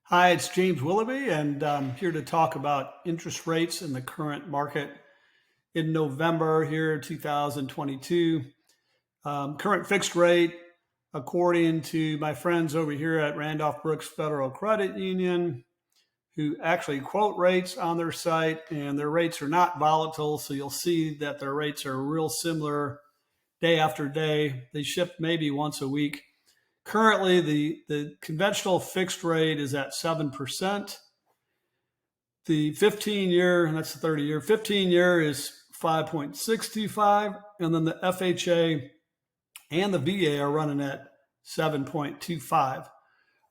Hi, it's James Willoughby, and I'm here to talk about interest rates in the current market in November here, 2022. Current fixed rate, according to my friends over here at Randolph Brooks Federal Credit Union, who actually quote rates on their site, and their rates are not volatile. So you'll see that their rates are real similar day after day. They ship maybe once a week. Currently, the conventional fixed rate is at 7%. The 15-year, and that's the 30-year, 15-year is 5.625, and then the FHA and the VA are running at 7.25.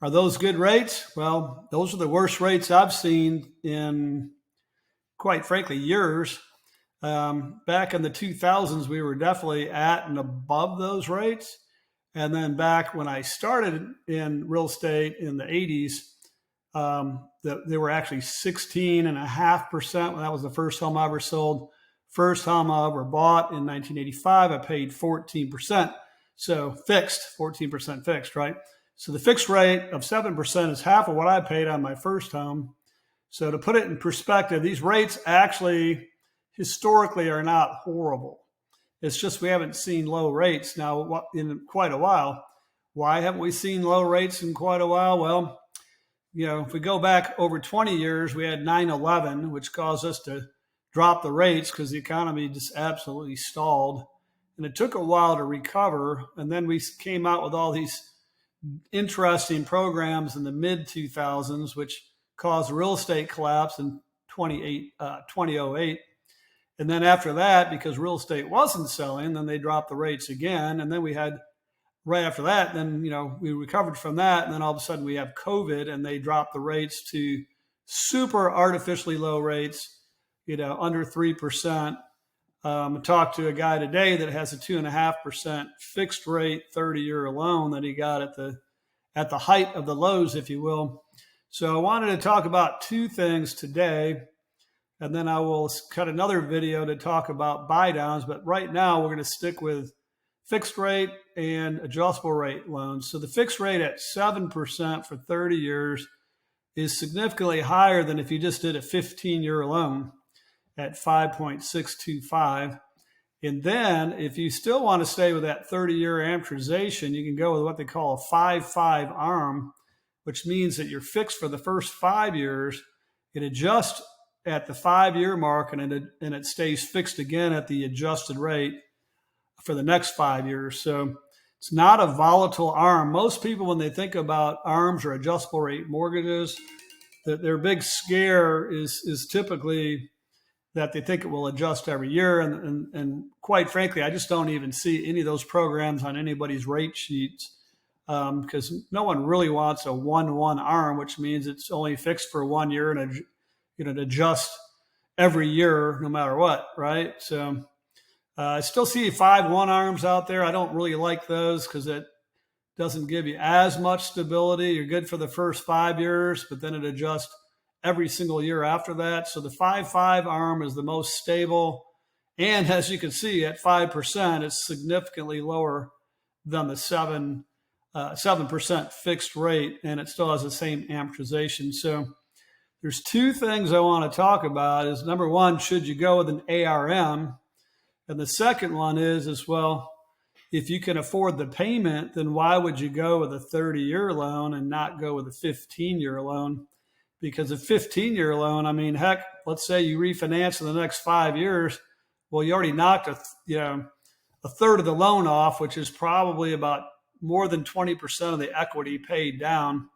Are those good rates? Well, those are the worst rates I've seen in, quite frankly, years. Back in the 2000s, we were definitely at and above those rates. And then back when I started in real estate in the 80s, they were actually 16.5%. That was the first home I ever sold. First home I ever bought in 1985, I paid 14%. So fixed, 14% fixed, right? So the fixed rate of 7% is half of what I paid on my first home. So to put it in perspective, these rates actually historically are not horrible. It's just we haven't seen low rates now in quite a while. Why haven't we seen low rates in quite a while? Well, if we go back over 20 years, we had 9/11, which caused us to drop the rates because the economy just absolutely stalled. And it took a while to recover. And then we came out with all these interesting programs in the mid 2000s, which caused real estate collapse in 2008. And then after that, because real estate wasn't selling, then they dropped the rates again. And then we had right after that, then, we recovered from that. And then all of a sudden we have COVID and they dropped the rates to super artificially low rates, under 3%. I talked to a guy today that has a 2.5% fixed rate 30-year loan that he got at the height of the lows, if you will. So I wanted to talk about two things today, and then I will cut another video to talk about buy downs. But right now we're going to stick with fixed rate and adjustable rate loans. So the fixed rate at 7% for 30 years is significantly higher than if you just did a 15-year loan at 5.625. And then if you still want to stay with that 30-year amortization, you can go with what they call a 5-5 ARM, which means that you're fixed for the first 5 years. It adjusts at the 5-year mark, and it stays fixed again at the adjusted rate for the next 5 years. So it's not a volatile ARM. Most people, when they think about ARMs or adjustable rate mortgages, their big scare is typically that they think it will adjust every year. And quite frankly, I just don't even see any of those programs on anybody's rate sheets because no one really wants a 1-1 ARM, which means it's only fixed for 1 year and it adjusts every year no matter what, right? So I still see 5-1 ARMs out there. I don't really like those because it doesn't give you as much stability. You're good for the first 5 years, but then it adjusts every single year after that. So the 5-5 ARM is the most stable. And as you can see, at 5%, it's significantly lower than the 7% fixed rate, and it still has the same amortization. So there's two things I want to talk about. Is number one, should you go with an ARM? And the second one is well, if you can afford the payment, then why would you go with a 30-year loan and not go with a 15-year loan? Because a 15-year loan, I mean, heck, let's say you refinance in the next 5 years. Well, you already knocked a third of the loan off, which is probably about more than 20% of the equity paid down.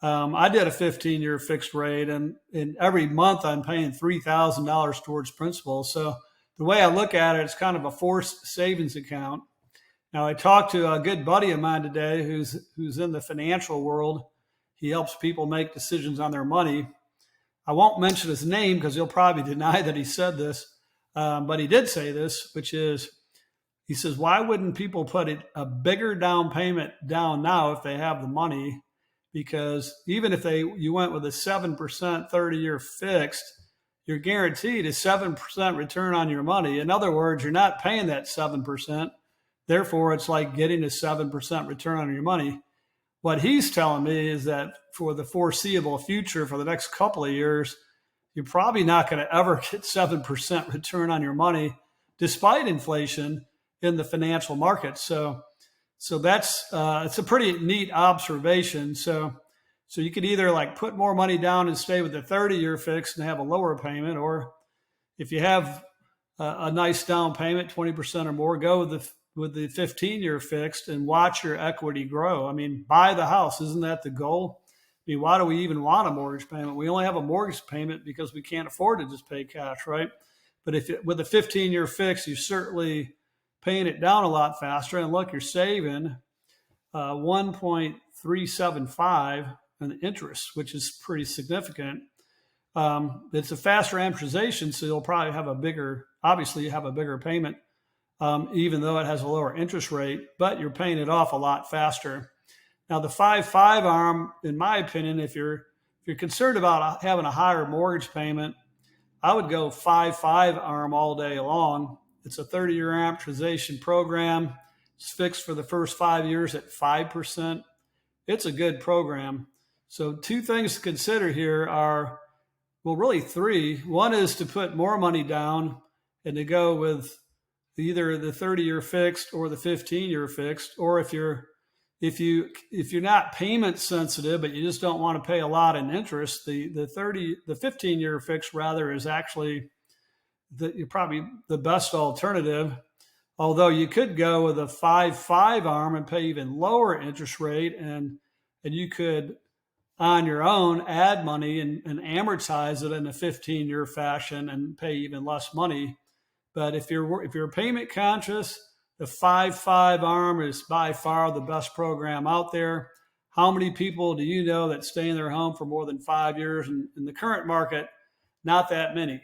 I did a 15-year fixed rate, and every month I'm paying $3,000 towards principal. So the way I look at it, it's kind of a forced savings account. Now, I talked to a good buddy of mine today who's in the financial world. He helps people make decisions on their money. I won't mention his name because he'll probably deny that he said this, but he did say this, which is, he says, why wouldn't people put a bigger down payment down now if they have the money? Because even if you went with a 7% 30-year fixed, you're guaranteed a 7% return on your money. In other words, you're not paying that 7%. Therefore, it's like getting a 7% return on your money. what he's telling me is that for the foreseeable future, for the next couple of years, you're probably not going to ever get 7% return on your money, despite inflation in the financial markets. So that's it's a pretty neat observation. So you could either like put more money down and stay with the 30-year fixed and have a lower payment, or if you have a nice down payment, 20% or more, go with the 15-year fixed and watch your equity grow. I mean, buy the house. Isn't that the goal? I mean, why do we even want a mortgage payment? We only have a mortgage payment because we can't afford to just pay cash, right? But with a 15-year fix, you're certainly paying it down a lot faster. And look, you're saving 1.375 in the interest, which is pretty significant. It's a faster amortization, so you'll probably have obviously you have a bigger payment, even though it has a lower interest rate, but you're paying it off a lot faster. Now, the 5/5 arm, in my opinion, if you're concerned about having a higher mortgage payment, I would go 5/5 arm all day long. It's a 30-year amortization program. It's fixed for the first 5 years at 5%. It's a good program. So two things to consider here are, well, really three. One is to put more money down and to go with either the 30-year fixed or the 15-year fixed, or if you're not payment sensitive, but you just don't want to pay a lot in interest, the 15-year fixed rather is actually probably the best alternative. Although you could go with a 5/5 arm and pay even lower interest rate, and you could on your own add money and amortize it in a 15-year fashion and pay even less money. But if you're payment conscious, the 5/5 arm is by far the best program out there. How many people do you know that stay in their home for more than 5 years? In the current market, not that many.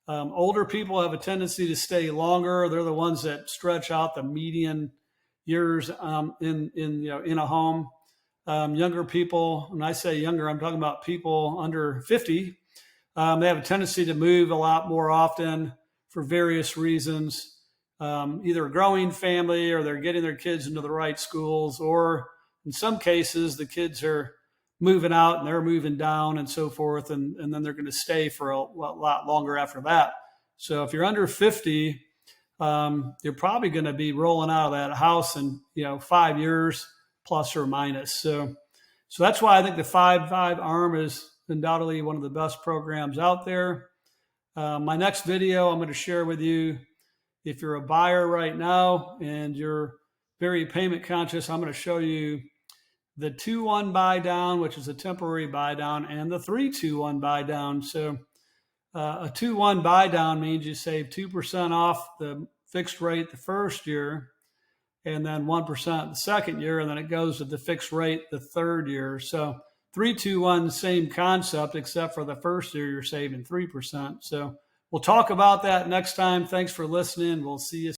Older people have a tendency to stay longer. They're the ones that stretch out the median years in a home. Younger people, when I say younger, I'm talking about people under 50. They have a tendency to move a lot more often for various reasons. Either a growing family, or they're getting their kids into the right schools, or in some cases the kids are moving out and they're moving down and so forth, and then they're going to stay for a lot longer after that. So if you're under 50, you're probably going to be rolling out of that house in 5 years plus or minus. So that's why I think the 5/5 arm is undoubtedly one of the best programs out there. My next video I'm going to share with you, if you're a buyer right now and you're very payment conscious, I'm going to show you the 2-1 buy down, which is a temporary buy down, and the 3-2-1 buy down. So a 2-1 buy down means you save 2% off the fixed rate the first year, and then 1% the second year, and then it goes to the fixed rate the third year. So 3-2-1, same concept, except for the first year you're saving 3%. So we'll talk about that next time. Thanks for listening. We'll see you.